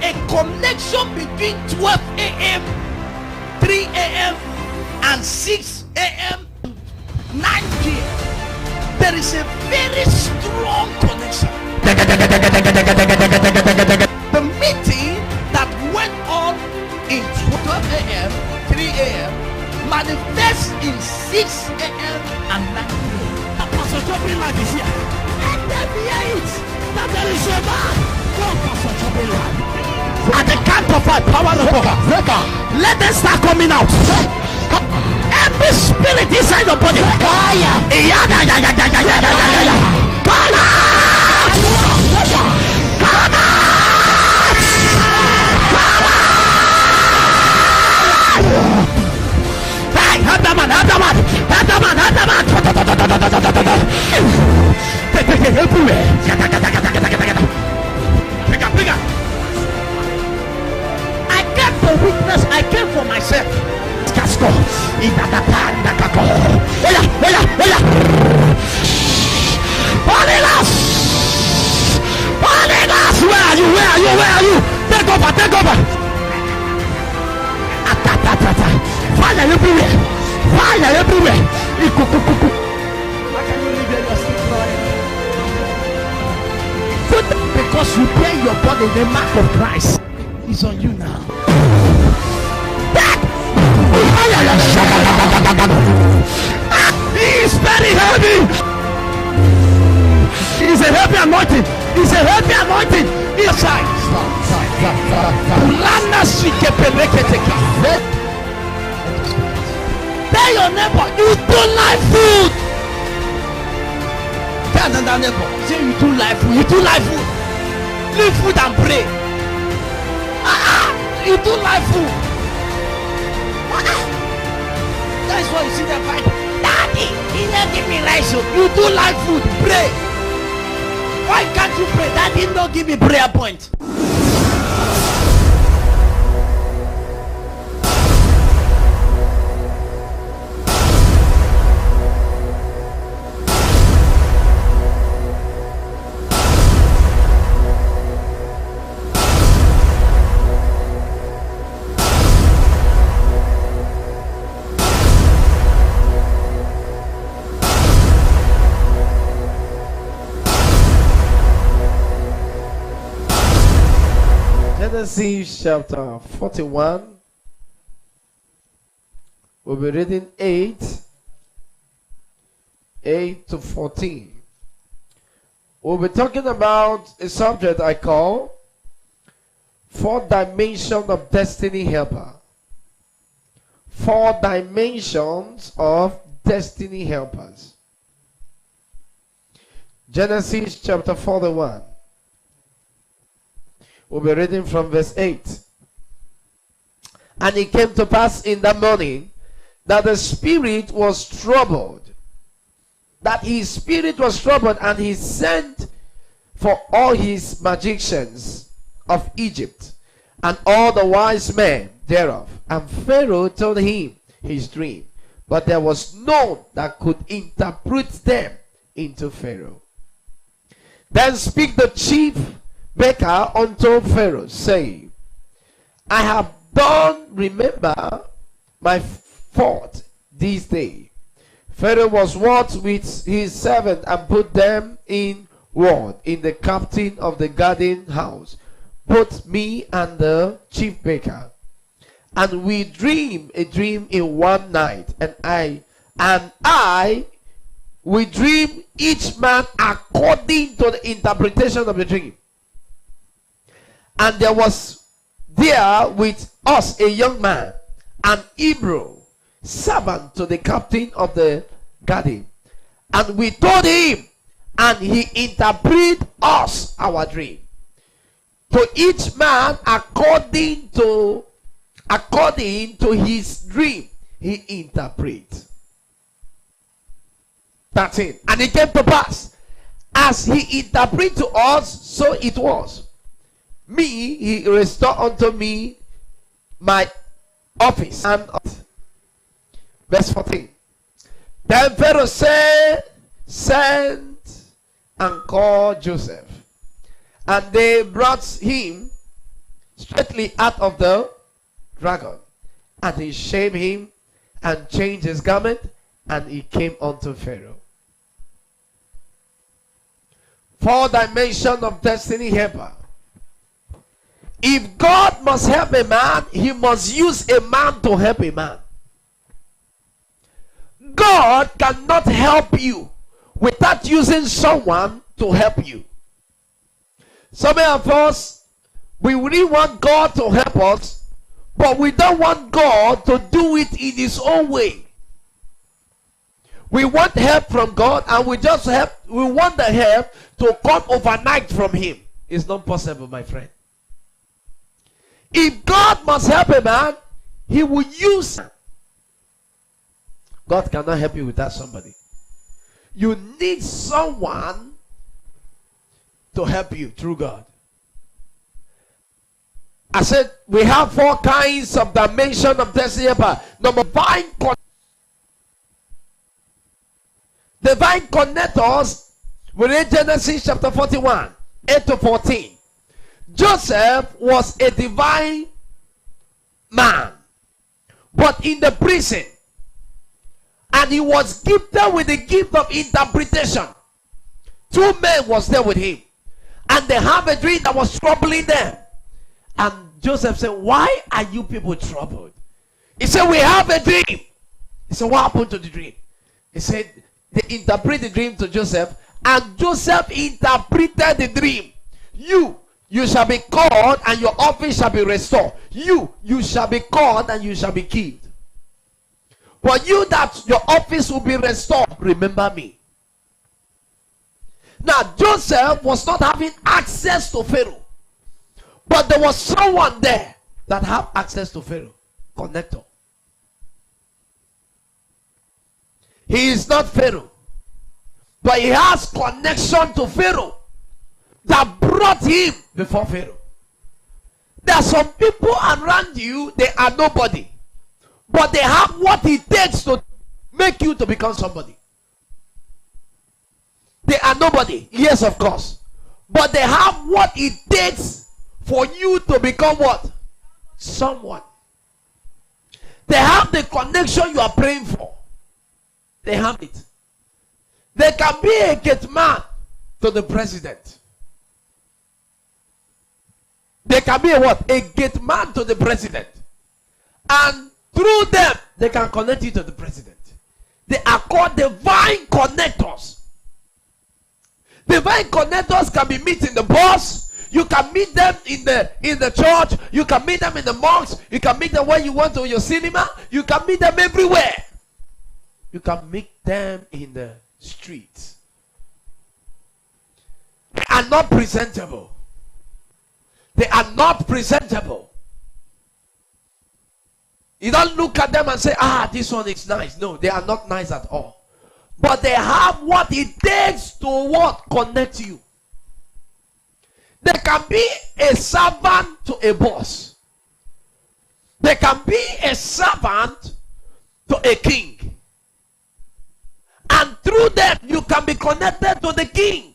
a connection between 12 a.m., 3 a.m., and 6 a.m., 9 p.m. There is a very strong connection. The meeting that went on in 12 a.m., 3 a.m., manifests in 6 a.m. and 9 p.m. Pastor Chopping Life is here. Let them hear it. That there is a man. Go, Pastor Chopping Life. At the count of 5, power of God. Let them start coming out. Every spirit inside your body. Come out. Come I came for witness, I came for myself. Casco. Where are you? Take over. Fire everywhere. Why can you live here? You're still crying. Because you pay your body, the mark of Christ is on you now. He is very heavy. It's a heavy anointing. Inside. Tell your neighbor, you don't like food. Tell another neighbor, say you don't like food. Leave food and pray. You don't like food. That's why you see them fight. Daddy, he didn't give me rice. You don't like food. Pray. Why can't you pray? Daddy, don't give me prayer point. Genesis chapter 41. We'll be reading 8 to 14. We'll be talking about a subject I call 4 dimensions of destiny helper. 4 dimensions of destiny helpers. Genesis chapter 41. We'll be reading from verse 8. And it came to pass in the morning that the spirit was troubled. And he sent for all his magicians of Egypt and all the wise men thereof. And Pharaoh told him his dream, but there was none that could interpret them into Pharaoh. Then speak the chief baker unto Pharaoh, saying, I have done remember my fault this day. Pharaoh was wroth with his servant and put them in ward in the captain of the garden house, both me and the chief baker. And we dreamed a dream in one night, and we dream each man according to the interpretation of the dream. And there was there with us a young man, an Hebrew, servant to the captain of the garden. And we told him, and he interpreted us our dream. To each man according to his dream, he interprets. That's it. And it came to pass, as he interpreted to us, so it was. Me, he restored unto me my office. And verse 14. Then Pharaoh said, sent and called Joseph. And they brought him straightly out of the dragon. And he shamed him and changed his garment, and he came unto Pharaoh. 4 dimension of destiny helper. If God must help a man, he must use a man to help a man. God cannot help you without using someone to help you. Some of us, we really want God to help us, but we don't want God to do it in his own way. We want help from God, and we want the help to come overnight from him. It's not possible, my friend. If God must help a man, he will use. God cannot help you without somebody. You need someone to help you through God. I said we have 4 kinds of dimension of destiny helper. Number 5, divine connectors. We read Genesis chapter 41, 8 to 14. Joseph was a divine man, but in the prison, and he was gifted with the gift of interpretation. 2 men was there with him, and they have a dream that was troubling them. And Joseph said, "Why are you people troubled?" He said, "We have a dream." He said, "What happened to the dream?" He said, they interpret the dream to Joseph, and Joseph interpreted the dream. You shall be called, and your office shall be restored. You shall be called, and you shall be killed. But you, that your office will be restored, remember me. Now, Joseph was not having access to Pharaoh, but there was someone there that had access to Pharaoh. Connector. He is not Pharaoh, but he has connection to Pharaoh that brought him before Pharaoh. There are some people around you, they are nobody, but they have what it takes to make you to become somebody. They are nobody, yes, of course, but they have what it takes for you to become what? Someone. They have the connection you are praying for. They have it. They can be a gate man to the president. They can be a what? A gate man to the president. And through them, they can connect you to the president. They are called divine connectors. Divine connectors can be meet in the bus. You can meet them in the church. You can meet them in the mosque. You can meet them when you want to your cinema. You can meet them everywhere. You can meet them in the streets. They are not presentable. They are not presentable. You don't look at them and say, this one is nice. No, they are not nice at all. But they have what it takes to what? Connect you. They can be a servant to a boss. They can be a servant to a king. And through them, you can be connected to the king.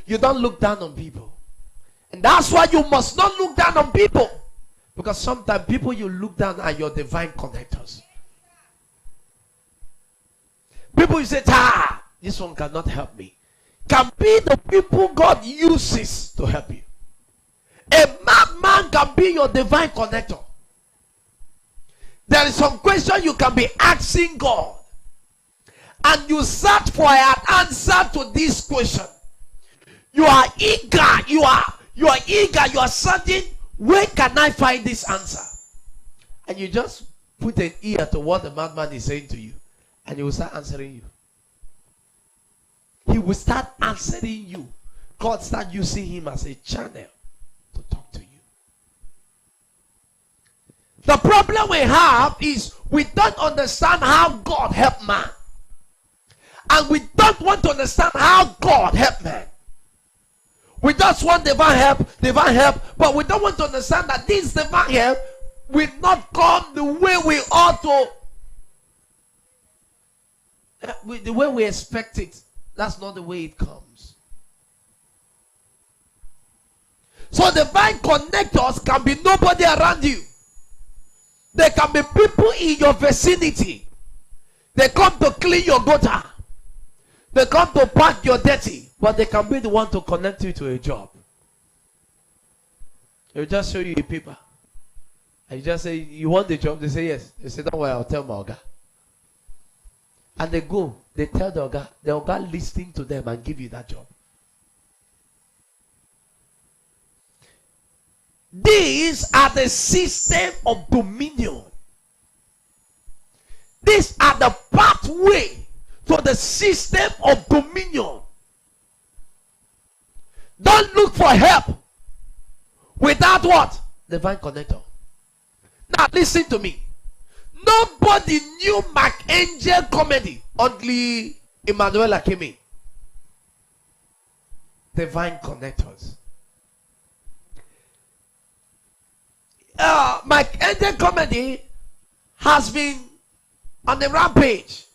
You don't look down on people. And that's why you must not look down on people. Because sometimes people you look down are your divine connectors. People you say, this one cannot help me. Can be the people God uses to help you. A madman can be your divine connector. There is some question you can be asking God, and you search for an answer to this question. You are eager. You are eager. You are searching. Where can I find this answer? And you just put an ear to what the madman is saying to you, and he will start answering you. He will start answering you. God start using him as a channel to talk to you. The problem we have is we don't understand how God helped man. And we don't want to understand how God helped man. We just want divine help, but we don't want to understand that this divine help will not come the way we ought to. The way we expect it. That's not the way it comes. So divine connectors can be nobody around you. They can be people in your vicinity. They come to clean your gutter. They come to pack your dirty. But they can be the one to connect you to a job. They'll just show you a paper. And you just say, you want the job? They say yes. They say, don't worry, I'll tell my Oga. And they go. They tell the Oga listening to them and give you that job. These are the system of dominion. These are the pathway to the system of dominion. Don't look for help without what? Divine connector. Now listen to me. Nobody knew Angel comedy until Emanuela came in. Divine connectors. Angel comedy has been on a rampage,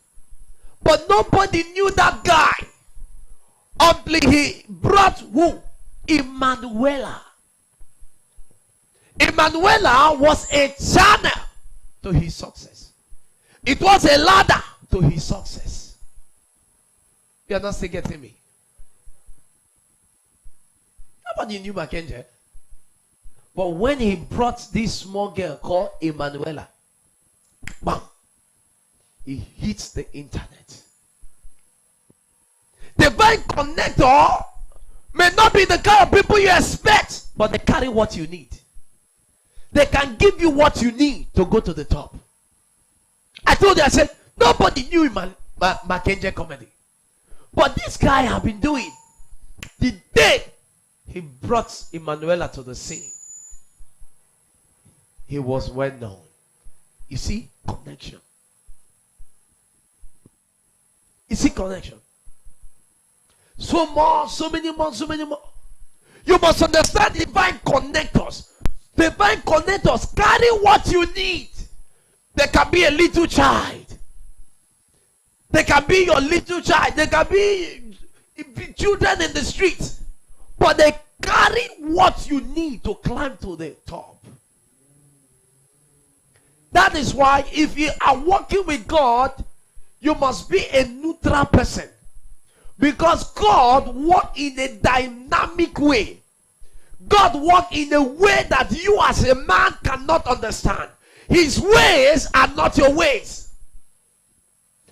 but nobody knew that guy until he brought who? Emanuela. Emanuela was a channel to his success. It was a ladder to his success. You are not still getting me. Nobody knew Angel. But when he brought this small girl called Emanuela, bam, he hits the internet. Divine connector may not be the kind of people you expect, but they carry what you need. They can give you what you need to go to the top. I told you, I said, nobody knew Angel comedy. But this guy have been doing. The day he brought Emanuela to the scene, he was well known. You see, connection. You see, connection. So many more. You must understand divine connectors. Divine connectors carry what you need. They can be a little child. They can be your little child. They can be children in the streets. But they carry what you need to climb to the top. That is why if you are working with God, you must be a neutral person. Because God works in a dynamic way. God works in a way that you as a man cannot understand. His ways are not your ways.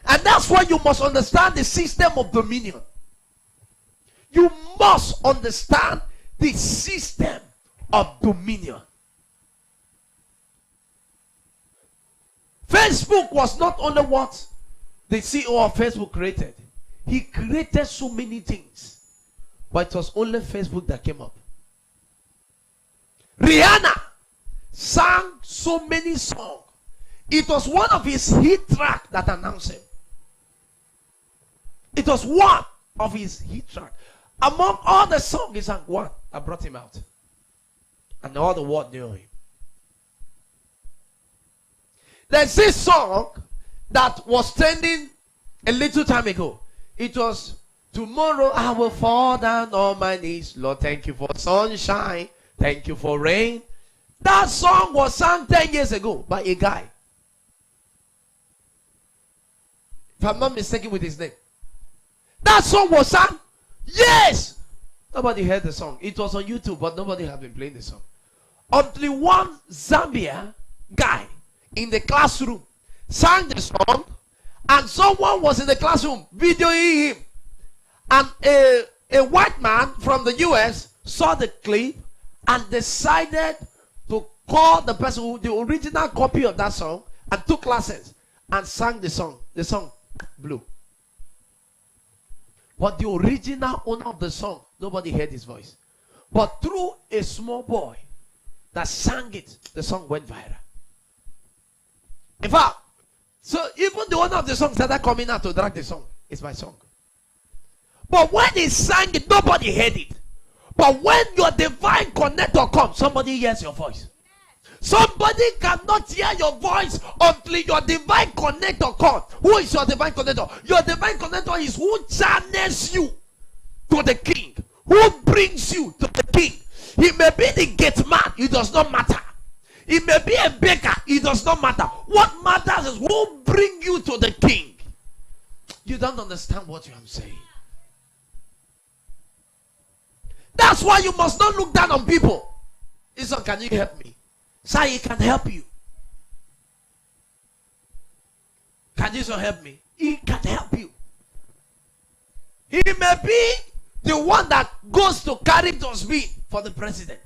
And that's why you must understand the system of dominion. You must understand the system of dominion. Facebook was not only what the CEO of Facebook created. He created so many things. But it was only Facebook that came up. Rihanna sang so many songs. It was one of his hit tracks that announced him. It was one of his hit tracks. Among all the songs he sang, one that brought him out. And all the world knew him. There's this song that was trending a little time ago. It was, tomorrow I will fall down on my knees. Lord, thank you for sunshine. Thank you for rain. That song was sung 10 years ago by a guy. If I'm not mistaken with his name. That song was sung. Yes. Nobody heard the song. It was on YouTube, but nobody had been playing the song. Until one Zambia guy in the classroom sang the song, and someone was in the classroom videoing him, and a white man from the US saw the clip and decided to call the person who the original copy of that song and took classes and sang the song. The song blew. But the original owner of the song, nobody heard his voice. But through a small boy that sang it, the song went viral. In fact, so even the owner of the song started coming out to drag the song. It's my song. But when he sang it, nobody heard it. But when your divine connector comes, somebody hears your voice. Somebody cannot hear your voice until your divine connector comes. Who is your divine connector? Your divine connector is who channels you to the king. Who brings you to the king. He may be the gate man, it does not matter. It may be a baker, it does not matter. What matters is who bring you to the king. You don't understand what I'm saying. That's why you must not look down on people. Listen, can you help me? Sir, he can help you. Can you so help me? He can help you. He may be the one that goes to carry the speed for the president.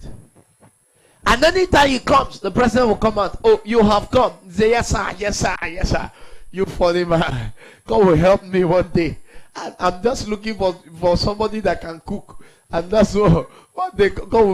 And anytime he comes, the president will come out. Oh, you have come. Say, yes, sir, yes, sir, yes, sir. You funny man. God will help me one day. I'm just looking for somebody that can cook. And that's all. One day God will